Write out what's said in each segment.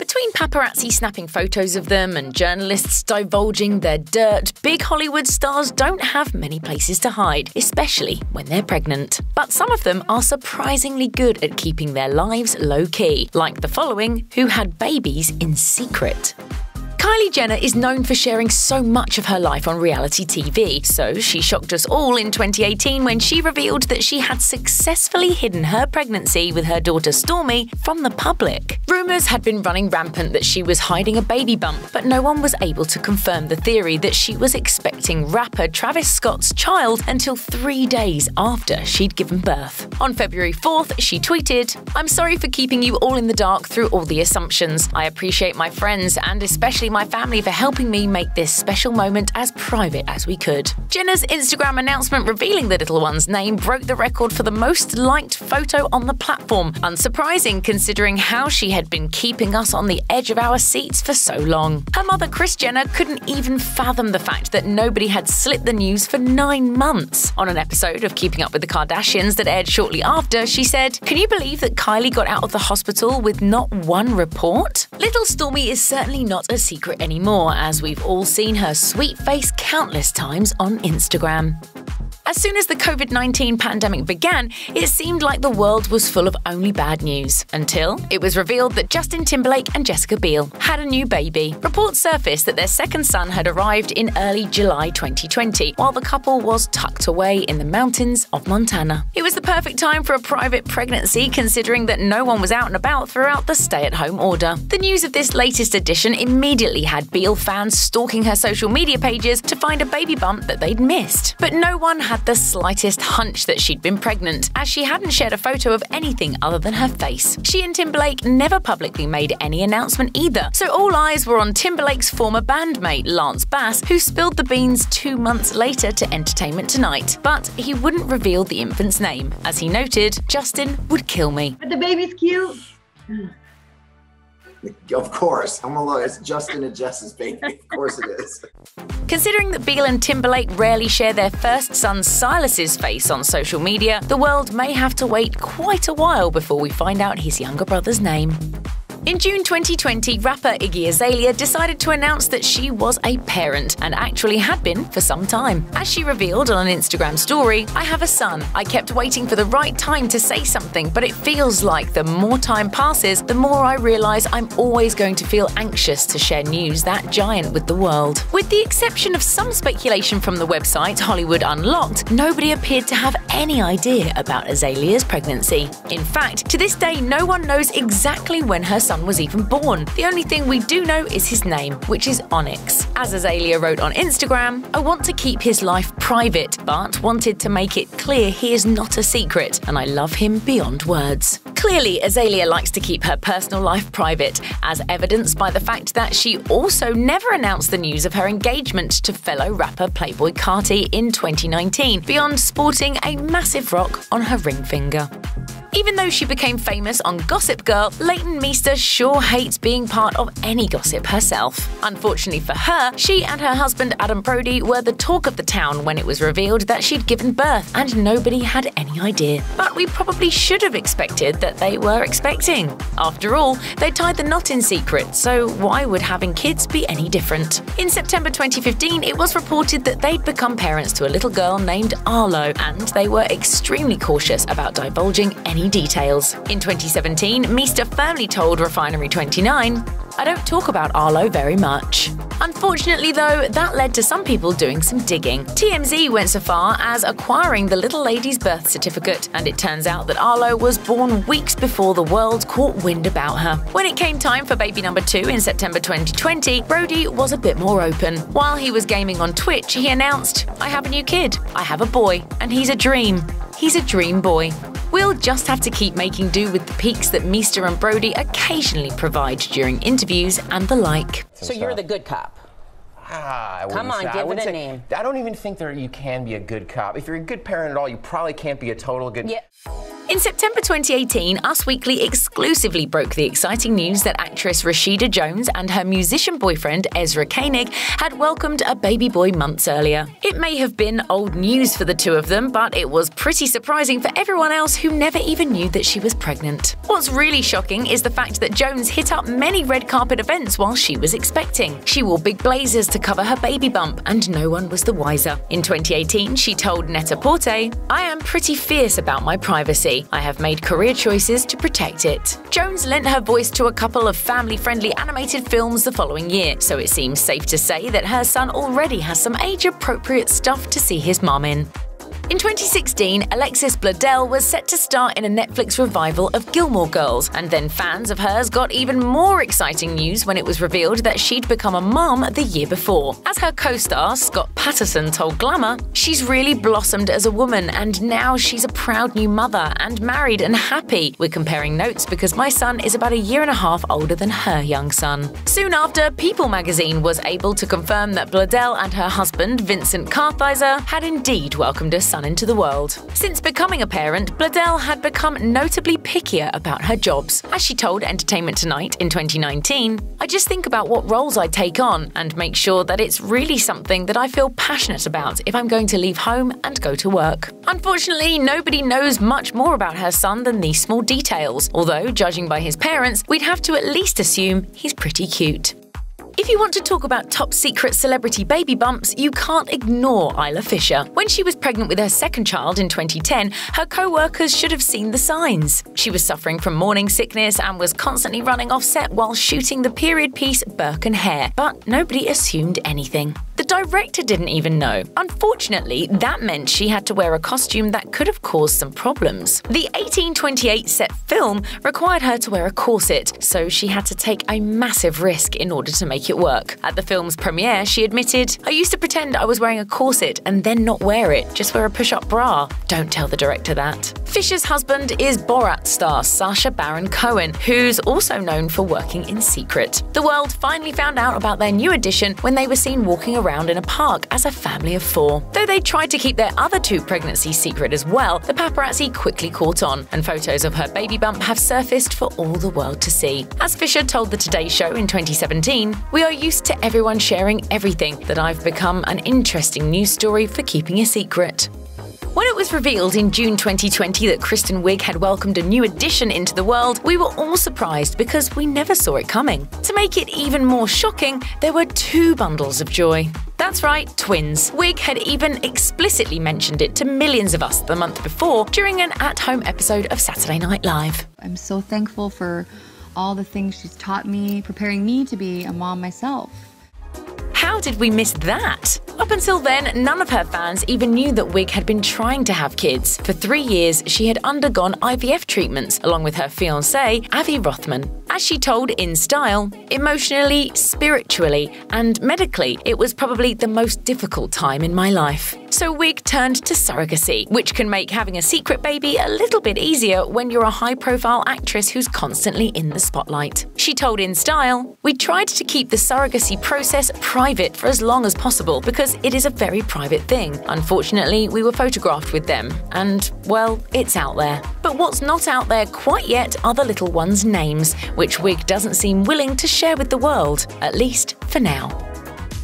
Between paparazzi snapping photos of them and journalists divulging their dirt, big Hollywood stars don't have many places to hide, especially when they're pregnant. But some of them are surprisingly good at keeping their lives low-key, like the following, who had babies in secret. Kylie Jenner is known for sharing so much of her life on reality TV, so she shocked us all in 2018 when she revealed that she had successfully hidden her pregnancy with her daughter Stormi from the public. Rumours had been running rampant that she was hiding a baby bump, but no one was able to confirm the theory that she was expecting rapper Travis Scott's child until 3 days after she'd given birth. On February 4th, she tweeted, "I'm sorry for keeping you all in the dark through all the assumptions. I appreciate my friends and especially my family for helping me make this special moment as private as we could." Jenner's Instagram announcement revealing the little one's name broke the record for the most liked photo on the platform, unsurprising considering how she had been keeping us on the edge of our seats for so long. Her mother Kris Jenner couldn't even fathom the fact that nobody had slipped the news for 9 months. On an episode of Keeping Up with the Kardashians that aired shortly after, she said, "Can you believe that Kylie got out of the hospital with not one report?" Little Stormi is certainly not a secret anymore, as we've all seen her sweet face countless times on Instagram. As soon as the COVID-19 pandemic began, it seemed like the world was full of only bad news, until it was revealed that Justin Timberlake and Jessica Biel had a new baby. Reports surfaced that their second son had arrived in early July 2020, while the couple was tucked away in the mountains of Montana. It was the perfect time for a private pregnancy, considering that no one was out and about throughout the stay-at-home order. The news of this latest addition immediately had Biel fans stalking her social media pages to find a baby bump that they'd missed. But no one had the slightest hunch that she'd been pregnant, as she hadn't shared a photo of anything other than her face. She and Timberlake never publicly made any announcement either, so all eyes were on Timberlake's former bandmate Lance Bass, who spilled the beans 2 months later to Entertainment Tonight. But he wouldn't reveal the infant's name, as he noted, "Justin would kill me." But the baby's cute. Of course. I'm a lawyer. It's Justin and Jess's baby. Of course it is. Considering that Biel and Timberlake rarely share their first son Silas's face on social media, the world may have to wait quite a while before we find out his younger brother's name. In June 2020, rapper Iggy Azalea decided to announce that she was a parent, and actually had been for some time. As she revealed on an Instagram story, "I have a son. I kept waiting for the right time to say something, but it feels like the more time passes, the more I realize I'm always going to feel anxious to share news that giant with the world." With the exception of some speculation from the website Hollywood Unlocked, nobody appeared to have any idea about Azalea's pregnancy. In fact, to this day, no one knows exactly when her son was even born. The only thing we do know is his name, which is Onyx. As Azalea wrote on Instagram, "I want to keep his life private, but wanted to make it clear he is not a secret, and I love him beyond words." Clearly, Azalea likes to keep her personal life private, as evidenced by the fact that she also never announced the news of her engagement to fellow rapper Playboi Carti in 2019, beyond sporting a massive rock on her ring finger. Even though she became famous on Gossip Girl, Leighton Meester sure hates being part of any gossip herself. Unfortunately for her, she and her husband Adam Brody were the talk of the town when it was revealed that she'd given birth, and nobody had any idea. But we probably should have expected that they were expecting. After all, they tied the knot in secret, so why would having kids be any different? In September 2015, it was reported that they'd become parents to a little girl named Arlo, and they were extremely cautious about divulging any details. In 2017, Meester firmly told Refinery29, "I don't talk about Arlo very much." Unfortunately though, that led to some people doing some digging. TMZ went so far as acquiring the little lady's birth certificate, and it turns out that Arlo was born weeks before the world caught wind about her. When it came time for baby number 2 in September 2020, Brody was a bit more open. While he was gaming on Twitch, he announced, "I have a new kid. I have a boy, and he's a dream. He's a dream boy." We'll just have to keep making do with the peeks that Meester and Brody occasionally provide during interviews and the like. So you're the good cop? Come on, give it a name. I don't even think you can be a good cop. If you're a good parent at all, you probably can't be a total good... Yeah. In September 2018, Us Weekly exclusively broke the exciting news that actress Rashida Jones and her musician boyfriend Ezra Koenig had welcomed a baby boy months earlier. It may have been old news for the two of them, but it was pretty surprising for everyone else who never even knew that she was pregnant. What's really shocking is the fact that Jones hit up many red carpet events while she was expecting. She wore big blazers to cover her baby bump, and no one was the wiser. In 2018, she told Net-a-Porter, "I am pretty fierce about my privacy. I have made career choices to protect it." Jones lent her voice to a couple of family-friendly animated films the following year, so it seems safe to say that her son already has some age-appropriate stuff to see his mom in. In 2016, Alexis Bledel was set to star in a Netflix revival of Gilmore Girls, and then fans of hers got even more exciting news when it was revealed that she'd become a mom the year before. As her co-star, Scott Patterson, told Glamour, "She's really blossomed as a woman, and now she's a proud new mother and married and happy. We're comparing notes because my son is about a year and a half older than her young son." Soon after, People magazine was able to confirm that Bledel and her husband, Vincent Kartheiser, had indeed welcomed a son into the world. Since becoming a parent, Bledel had become notably pickier about her jobs. As she told Entertainment Tonight in 2019, "I just think about what roles I take on and make sure that it's really something that I feel passionate about if I'm going to leave home and go to work." Unfortunately, nobody knows much more about her son than these small details, although, judging by his parents, we'd have to at least assume he's pretty cute. If you want to talk about top-secret celebrity baby bumps, you can't ignore Isla Fisher. When she was pregnant with her second child in 2010, her co-workers should have seen the signs. She was suffering from morning sickness and was constantly running off set while shooting the period piece Burke and Hare, but nobody assumed anything. The director didn't even know. Unfortunately, that meant she had to wear a costume that could have caused some problems. The 1828 set film required her to wear a corset, so she had to take a massive risk in order to make it work. At the film's premiere, she admitted, "I used to pretend I was wearing a corset and then not wear it, just wear a push-up bra. Don't tell the director that." Fisher's husband is Borat star Sacha Baron Cohen, who's also known for working in secret. The world finally found out about their new addition when they were seen walking around in a park as a family of four. Though they tried to keep their other two pregnancies secret as well, the paparazzi quickly caught on, and photos of her baby bump have surfaced for all the world to see. As Fisher told the Today Show in 2017, "We are used to everyone sharing everything, that I've become an interesting news story for keeping a secret." When it was revealed in June 2020 that Kristen Wiig had welcomed a new addition into the world, we were all surprised because we never saw it coming. To make it even more shocking, there were two bundles of joy. That's right, twins. Wiig had even explicitly mentioned it to millions of us the month before during an at-home episode of Saturday Night Live. "I'm so thankful for all the things she's taught me, preparing me to be a mom myself." How did we miss that? Up until then, none of her fans even knew that Wiig had been trying to have kids. For 3 years, she had undergone IVF treatments, along with her fiancé, Avi Rothman. As she told In Style, "Emotionally, spiritually, and medically, it was probably the most difficult time in my life." So Wiig turned to surrogacy, which can make having a secret baby a little bit easier when you're a high-profile actress who's constantly in the spotlight. She told In Style, "We tried to keep the surrogacy process private for as long as possible because it is a very private thing. Unfortunately, we were photographed with them, and, well, it's out there. But what's not out there quite yet are the little ones' names, which Wiig doesn't seem willing to share with the world, at least for now."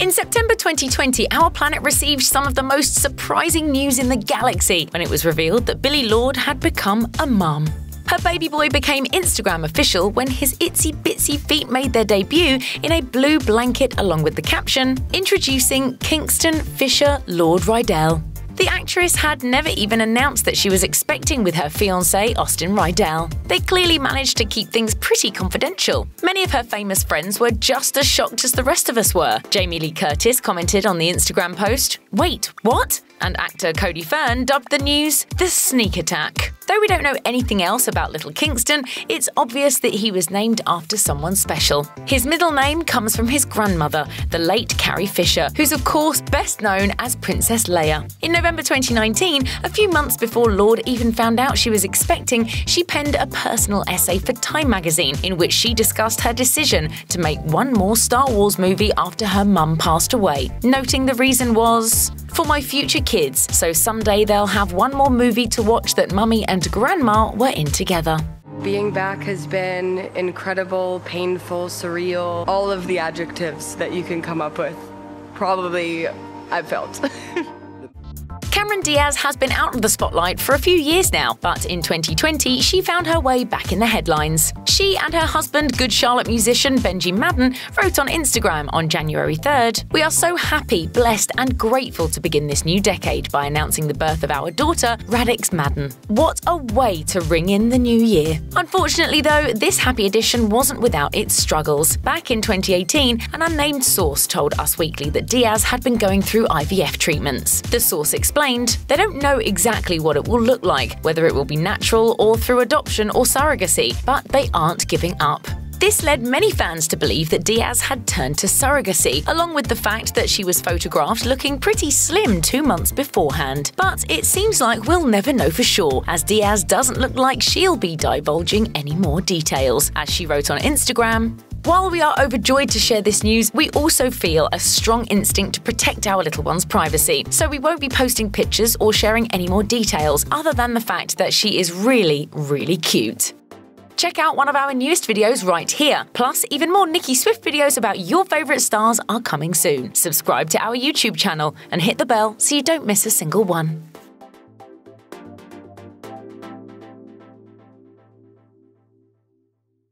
In September 2020, our planet received some of the most surprising news in the galaxy when it was revealed that Billie Lourd had become a mum. Her baby boy became Instagram official when his itsy-bitsy feet made their debut in a blue blanket along with the caption, "Introducing Kingston Fisher Lourd Rydell." The actress had never even announced that she was expecting with her fiancé, Austen Rydell. They clearly managed to keep things pretty confidential. Many of her famous friends were just as shocked as the rest of us were. Jamie Lee Curtis commented on the Instagram post, "Wait, what? And actor Cody Fern dubbed the news the sneak attack. Though we don't know anything else about little Kingston, it's obvious that he was named after someone special. His middle name comes from his grandmother, the late Carrie Fisher, who's of course best known as Princess Leia. In November 2019, a few months before Lourd even found out she was expecting, she penned a personal essay for Time magazine in which she discussed her decision to make one more Star Wars movie after her mum passed away, noting the reason was for my future kids, so someday they'll have one more movie to watch that mummy and grandma were in together. Being back has been incredible, painful, surreal, all of the adjectives that you can come up with. Probably I've felt. Cameron Diaz has been out of the spotlight for a few years now, but in 2020 she found her way back in the headlines. She and her husband, Good Charlotte musician Benji Madden, wrote on Instagram on January 3rd, "We are so happy, blessed and grateful to begin this new decade by announcing the birth of our daughter, Radix Madden. What a way to ring in the new year." Unfortunately though, this happy addition wasn't without its struggles. Back in 2018, an unnamed source told Us Weekly that Diaz had been going through IVF treatments. The source explained, "They don't know exactly what it will look like, whether it will be natural or through adoption or surrogacy, but they aren't giving up." This led many fans to believe that Diaz had turned to surrogacy, along with the fact that she was photographed looking pretty slim 2 months beforehand. But it seems like we'll never know for sure, as Diaz doesn't look like she'll be divulging any more details. As she wrote on Instagram, "While we are overjoyed to share this news, we also feel a strong instinct to protect our little one's privacy, so we won't be posting pictures or sharing any more details other than the fact that she is really, really cute." Check out one of our newest videos right here. Plus, even more Nicki Swift videos about your favourite stars are coming soon. Subscribe to our YouTube channel and hit the bell so you don't miss a single one.